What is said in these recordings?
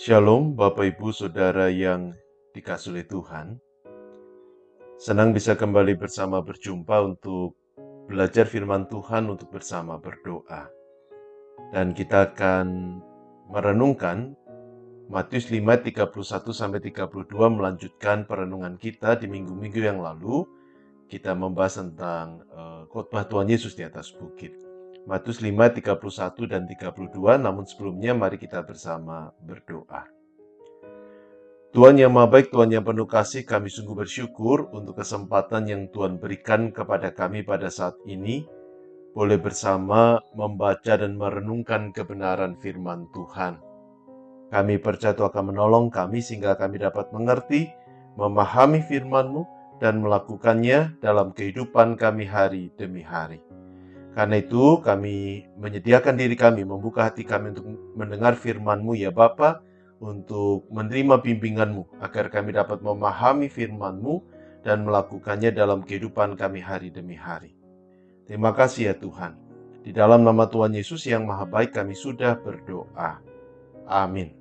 Shalom Bapak Ibu Saudara yang dikasihi oleh Tuhan. Senang bisa kembali bersama berjumpa untuk belajar firman Tuhan, untuk bersama berdoa. Dan kita akan merenungkan Matius 5:31-32, melanjutkan perenungan kita di minggu-minggu yang lalu. Kita membahas tentang khotbah Tuhan Yesus di atas bukit. Matius 5:31 dan 32, namun sebelumnya mari kita bersama berdoa. Tuhan yang Maha Baik, Tuhan yang penuh kasih, kami sungguh bersyukur untuk kesempatan yang Tuhan berikan kepada kami pada saat ini, boleh bersama membaca dan merenungkan kebenaran firman Tuhan. Kami percaya Tuhan akan menolong kami sehingga kami dapat mengerti, memahami firman-Mu, dan melakukannya dalam kehidupan kami hari demi hari. Karena itu kami menyediakan diri kami, membuka hati kami untuk mendengar firman-Mu ya Bapa, untuk menerima bimbingan-Mu, agar kami dapat memahami firman-Mu dan melakukannya dalam kehidupan kami hari demi hari. Terima kasih ya Tuhan. Di dalam nama Tuhan Yesus yang Maha Baik kami sudah berdoa. Amin.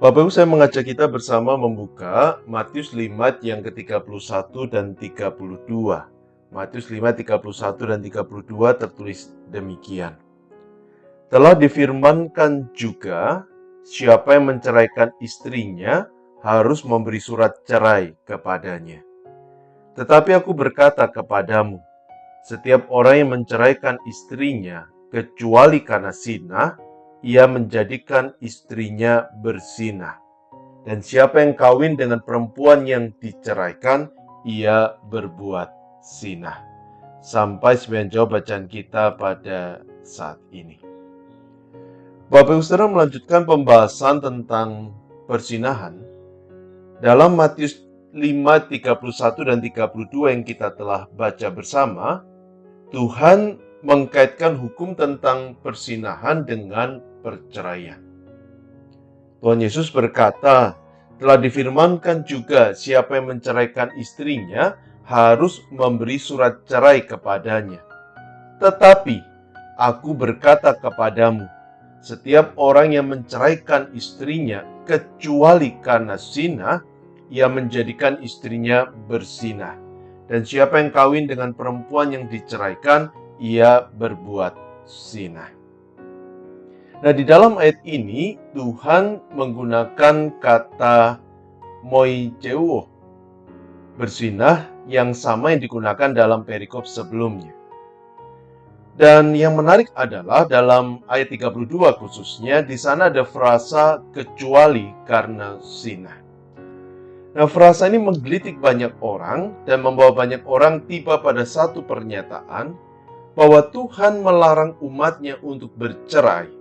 Bapak Ibu, saya mengajak kita bersama membuka Matius 5 yang ke-31 dan 32. Matius 5:31 dan 32 tertulis demikian. Telah difirmankan juga, siapa yang menceraikan istrinya harus memberi surat cerai kepadanya. Tetapi aku berkata kepadamu, setiap orang yang menceraikan istrinya kecuali karena zina, ia menjadikan istrinya berzina. Dan siapa yang kawin dengan perempuan yang diceraikan, ia berbuat zina. Sampai sebagian jawab bacaan kita pada saat ini. Bapak Ibu Saudara, melanjutkan pembahasan tentang perzinahan dalam Matius 5:31 dan 32 yang kita telah baca bersama. Tuhan mengkaitkan hukum tentang perzinahan dengan perceraian. Tuhan Yesus berkata, telah difirmankan juga, siapa yang menceraikan istrinya harus memberi surat cerai kepadanya. Tetapi aku berkata kepadamu, setiap orang yang menceraikan istrinya kecuali karena zina, ia menjadikan istrinya berzina. Dan siapa yang kawin dengan perempuan yang diceraikan, ia berbuat zina. Nah, di dalam ayat ini Tuhan menggunakan kata moicheuo, berzina, yang sama yang digunakan dalam perikop sebelumnya. Dan yang menarik adalah dalam ayat 32 khususnya, di sana ada frasa kecuali karena zina. Nah, frasa ini menggelitik banyak orang dan membawa banyak orang tiba pada satu pernyataan bahwa Tuhan melarang umatnya untuk bercerai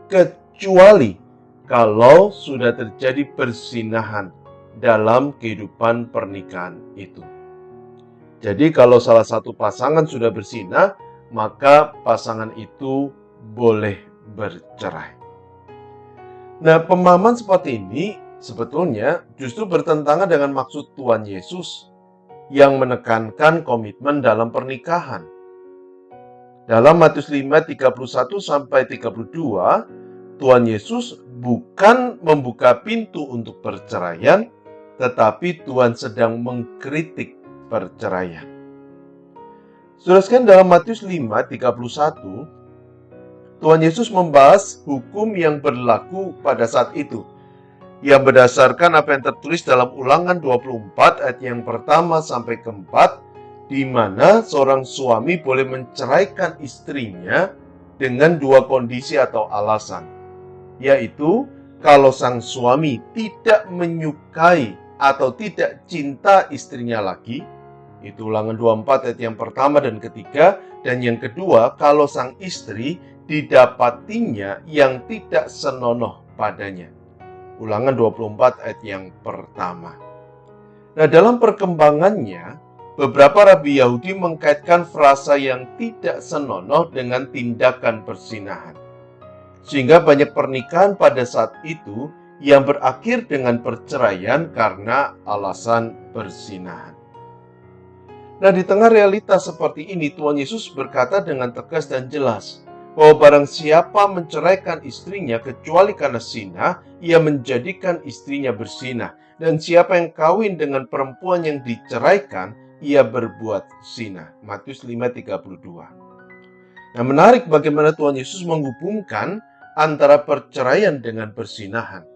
kecuali kalau sudah terjadi perzinahan dalam kehidupan pernikahan itu. Jadi kalau salah satu pasangan sudah berzina, maka pasangan itu boleh bercerai. Nah, pemahaman seperti ini sebetulnya justru bertentangan dengan maksud Tuhan Yesus yang menekankan komitmen dalam pernikahan. Dalam Matius 5:31-32, Tuhan Yesus bukan membuka pintu untuk perceraian, tetapi Tuhan sedang mengkritik perceraian. Saudara, dalam Matius 5:31, Tuhan Yesus membahas hukum yang berlaku pada saat itu, yang berdasarkan apa yang tertulis dalam Ulangan 24 ayat yang pertama sampai keempat, di mana seorang suami boleh menceraikan istrinya dengan dua kondisi atau alasan, yaitu kalau sang suami tidak menyukai atau tidak cinta istrinya lagi. Itu Ulangan 24 ayat yang pertama dan ketiga. Dan yang kedua, kalau sang istri didapatinya yang tidak senonoh padanya. Ulangan 24 ayat yang pertama. Nah, dalam perkembangannya, beberapa rabi Yahudi mengkaitkan frasa yang tidak senonoh dengan tindakan perzinahan. Sehingga banyak pernikahan pada saat itu yang berakhir dengan perceraian karena alasan perzinahan. Nah, di tengah realitas seperti ini, Tuhan Yesus berkata dengan tegas dan jelas bahwa barang siapa menceraikan istrinya kecuali karena zina, ia menjadikan istrinya berzinah. Dan siapa yang kawin dengan perempuan yang diceraikan, ia berbuat zina. Matius 5:32. Nah, menarik bagaimana Tuhan Yesus menghubungkan antara perceraian dengan perzinahan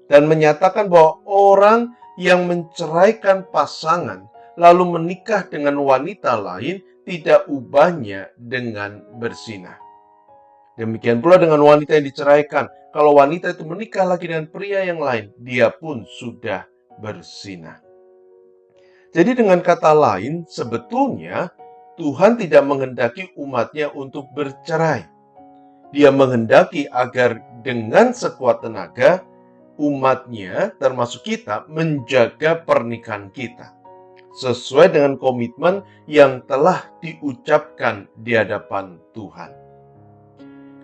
dan menyatakan bahwa orang yang menceraikan pasangan lalu menikah dengan wanita lain tidak ubahnya dengan berzina. Demikian pula dengan wanita yang diceraikan. Kalau wanita itu menikah lagi dengan pria yang lain, dia pun sudah berzina. Jadi dengan kata lain, sebetulnya Tuhan tidak menghendaki umatnya untuk bercerai. Dia menghendaki agar dengan sekuat tenaga, umatnya termasuk kita menjaga pernikahan kita. Sesuai dengan komitmen yang telah diucapkan di hadapan Tuhan.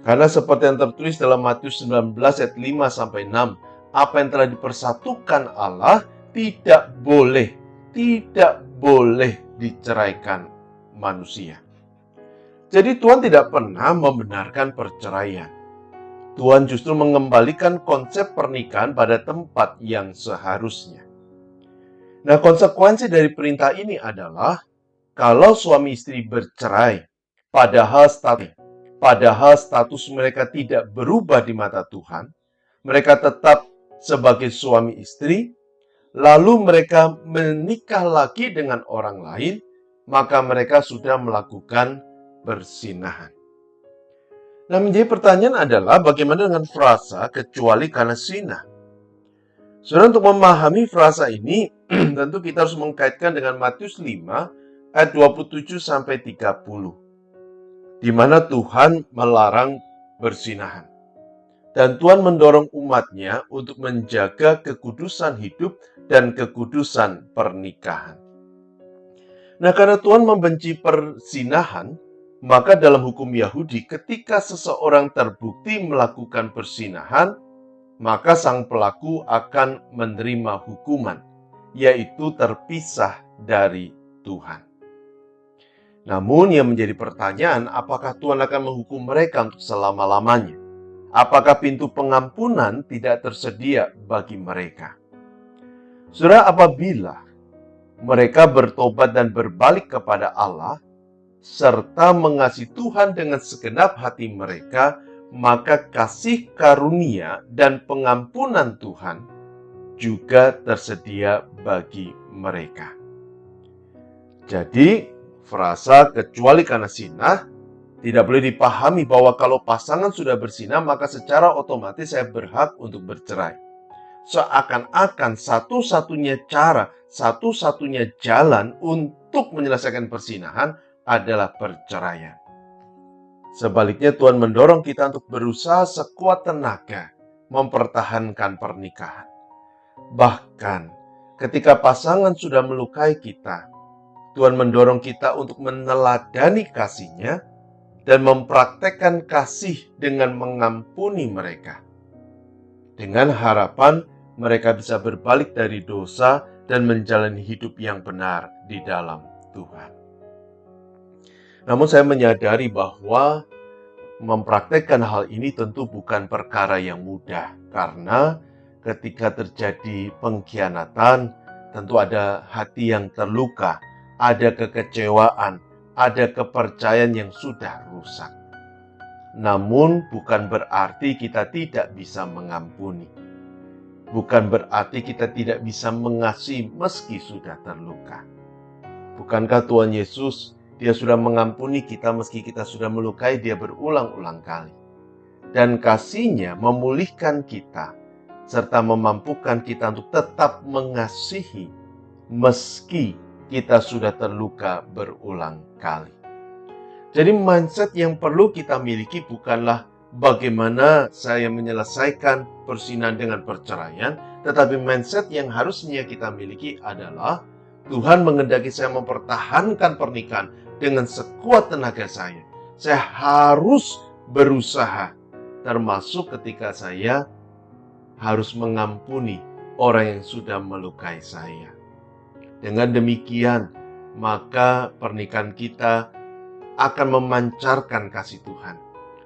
Karena seperti yang tertulis dalam Matius 19 ayat 5-6, apa yang telah dipersatukan Allah tidak boleh diceraikan manusia. Jadi Tuhan tidak pernah membenarkan perceraian. Tuhan justru mengembalikan konsep pernikahan pada tempat yang seharusnya. Nah, konsekuensi dari perintah ini adalah kalau suami istri bercerai, padahal status mereka tidak berubah di mata Tuhan, mereka tetap sebagai suami istri, lalu mereka menikah lagi dengan orang lain, maka mereka sudah melakukan perzinahan. Nah, menjadi pertanyaan adalah bagaimana dengan frasa kecuali karena zina? Saudara, untuk memahami frasa ini, tentu kita harus mengkaitkan dengan Matius 5 ayat 27-30. Di mana Tuhan melarang berzinahan. Dan Tuhan mendorong umatnya untuk menjaga kekudusan hidup dan kekudusan pernikahan. Nah, karena Tuhan membenci perzinahan, maka dalam hukum Yahudi ketika seseorang terbukti melakukan perzinahan, maka sang pelaku akan menerima hukuman, yaitu terpisah dari Tuhan. Namun yang menjadi pertanyaan, apakah Tuhan akan menghukum mereka untuk selama-lamanya? Apakah pintu pengampunan tidak tersedia bagi mereka? Saudara, apabila mereka bertobat dan berbalik kepada Allah, serta mengasihi Tuhan dengan segenap hati mereka, maka kasih karunia dan pengampunan Tuhan juga tersedia bagi mereka. Jadi, frasa kecuali karena zina tidak boleh dipahami bahwa kalau pasangan sudah berzina maka secara otomatis saya berhak untuk bercerai. Seakan-akan satu-satunya cara, satu-satunya jalan untuk menyelesaikan perzinahan adalah perceraian. Sebaliknya Tuhan mendorong kita untuk berusaha sekuat tenaga mempertahankan pernikahan. Bahkan ketika pasangan sudah melukai kita, Tuhan mendorong kita untuk meneladani kasih-Nya dan mempraktekkan kasih dengan mengampuni mereka. Dengan harapan mereka bisa berbalik dari dosa dan menjalani hidup yang benar di dalam Tuhan. Namun saya menyadari bahwa mempraktekkan hal ini tentu bukan perkara yang mudah. Karena ketika terjadi pengkhianatan, tentu ada hati yang terluka, ada kekecewaan, ada kepercayaan yang sudah rusak. Namun bukan berarti kita tidak bisa mengampuni. Bukan berarti kita tidak bisa mengasihi meski sudah terluka. Bukankah Tuhan Yesus, Dia sudah mengampuni kita meski kita sudah melukai Dia berulang-ulang kali. Dan kasih-Nya memulihkan kita, serta memampukan kita untuk tetap mengasihi meski kita sudah terluka berulang kali. Jadi mindset yang perlu kita miliki bukanlah bagaimana saya menyelesaikan perzinahan dengan perceraian, tetapi mindset yang harusnya kita miliki adalah Tuhan menghendaki saya mempertahankan pernikahan dengan sekuat tenaga saya. Saya harus berusaha, termasuk ketika saya harus mengampuni orang yang sudah melukai saya. Dengan demikian, maka pernikahan kita akan memancarkan kasih Tuhan.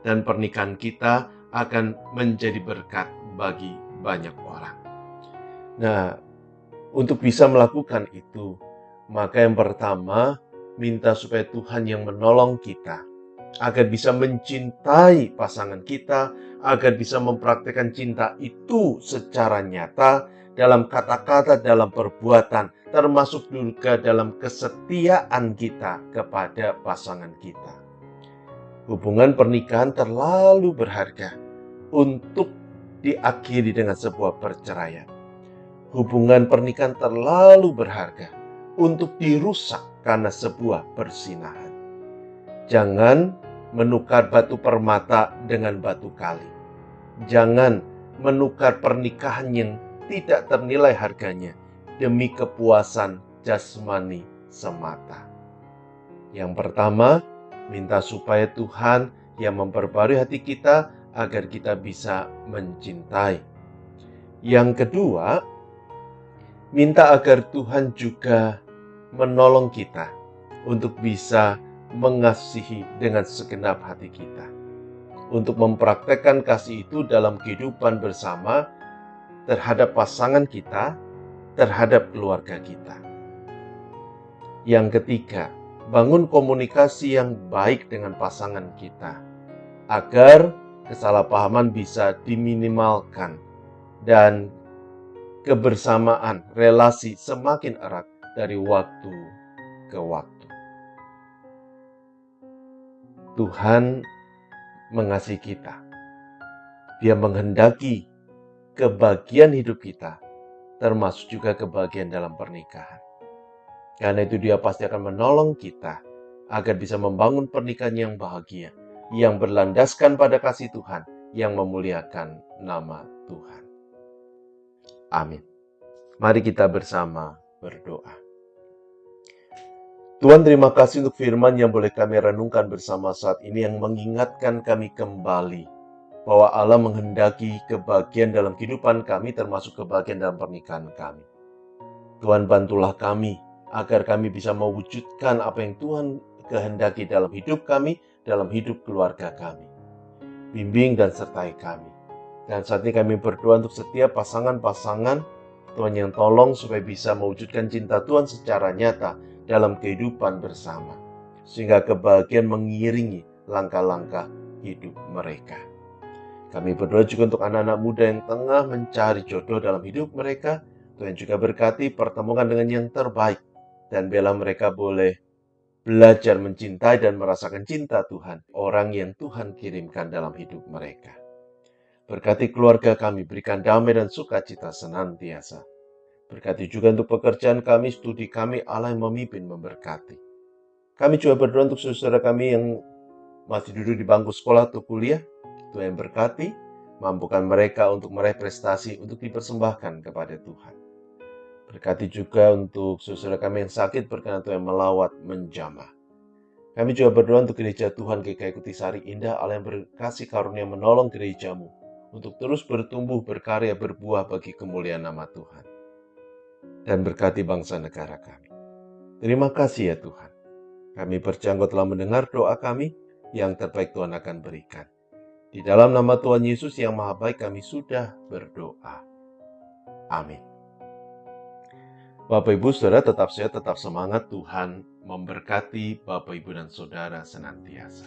dan pernikahan kita akan menjadi berkat bagi banyak orang. Nah, untuk bisa melakukan itu, maka yang pertama, minta supaya Tuhan yang menolong kita agar bisa mencintai pasangan kita, agar bisa mempraktikkan cinta itu secara nyata dalam kata-kata, dalam perbuatan, termasuk juga dalam kesetiaan kita kepada pasangan kita. Hubungan pernikahan terlalu berharga untuk diakhiri dengan sebuah perceraian. Hubungan pernikahan terlalu berharga untuk dirusak karena sebuah persinahan. Jangan menukar batu permata dengan batu kali. Jangan menukar pernikahan yang tidak ternilai harganya demi kepuasan jasmani semata. Yang pertama, minta supaya Tuhan yang memperbarui hati kita agar kita bisa mencintai. Yang kedua, minta agar Tuhan juga menolong kita untuk bisa mengasihi dengan segenap hati kita. Untuk mempraktekkan kasih itu dalam kehidupan bersama terhadap pasangan kita, terhadap keluarga kita. Yang ketiga, bangun komunikasi yang baik dengan pasangan kita agar kesalahpahaman bisa diminimalkan dan kebersamaan relasi semakin erat dari waktu ke waktu. Tuhan mengasihi kita. Dia menghendaki kebahagiaan hidup kita, termasuk juga kebahagiaan dalam pernikahan. Karena itu Dia pasti akan menolong kita agar bisa membangun pernikahan yang bahagia, yang berlandaskan pada kasih Tuhan, yang memuliakan nama Tuhan. Amin. Mari kita bersama berdoa. Tuhan, terima kasih untuk firman yang boleh kami renungkan bersama saat ini, yang mengingatkan kami kembali bahwa Allah menghendaki kebahagiaan dalam kehidupan kami, termasuk kebahagiaan dalam pernikahan kami. Tuhan, bantulah kami agar kami bisa mewujudkan apa yang Tuhan kehendaki dalam hidup kami, dalam hidup keluarga kami. Bimbing dan sertai kami. Dan saat ini kami berdoa untuk setiap pasangan-pasangan, Tuhan yang tolong supaya bisa mewujudkan cinta Tuhan secara nyata dalam kehidupan bersama, sehingga kebahagiaan mengiringi langkah-langkah hidup mereka. Kami berdoa juga untuk anak-anak muda yang tengah mencari jodoh dalam hidup mereka. Tuhan juga berkati pertemukan dengan yang terbaik, dan biarlah mereka boleh belajar mencintai dan merasakan cinta Tuhan, orang yang Tuhan kirimkan dalam hidup mereka. Berkati keluarga kami, berikan damai dan sukacita senantiasa. Berkati juga untuk pekerjaan kami, studi kami, Allah yang memimpin memberkati. Kami juga berdoa untuk saudara kami yang masih duduk di bangku sekolah atau kuliah. Tuhan yang berkati, mampukan mereka untuk meraih prestasi untuk dipersembahkan kepada Tuhan. Berkati juga untuk saudara kami yang sakit, berkenan Tuhan melawat, menjamah. Kami juga berdoa untuk gereja Tuhan GKI Kutisari Indah, Allah yang berkasih karunia menolong gerejamu untuk terus bertumbuh, berkarya, berbuah bagi kemuliaan nama Tuhan. Dan berkati bangsa negara kami. Terima kasih ya Tuhan. Kami percaya Engkau telah mendengar doa kami, yang terbaik Tuhan akan berikan. Di dalam nama Tuhan Yesus yang Maha Baik kami sudah berdoa. Amin. Bapak Ibu Saudara tetap sehat, tetap semangat. Tuhan memberkati Bapak Ibu dan Saudara senantiasa.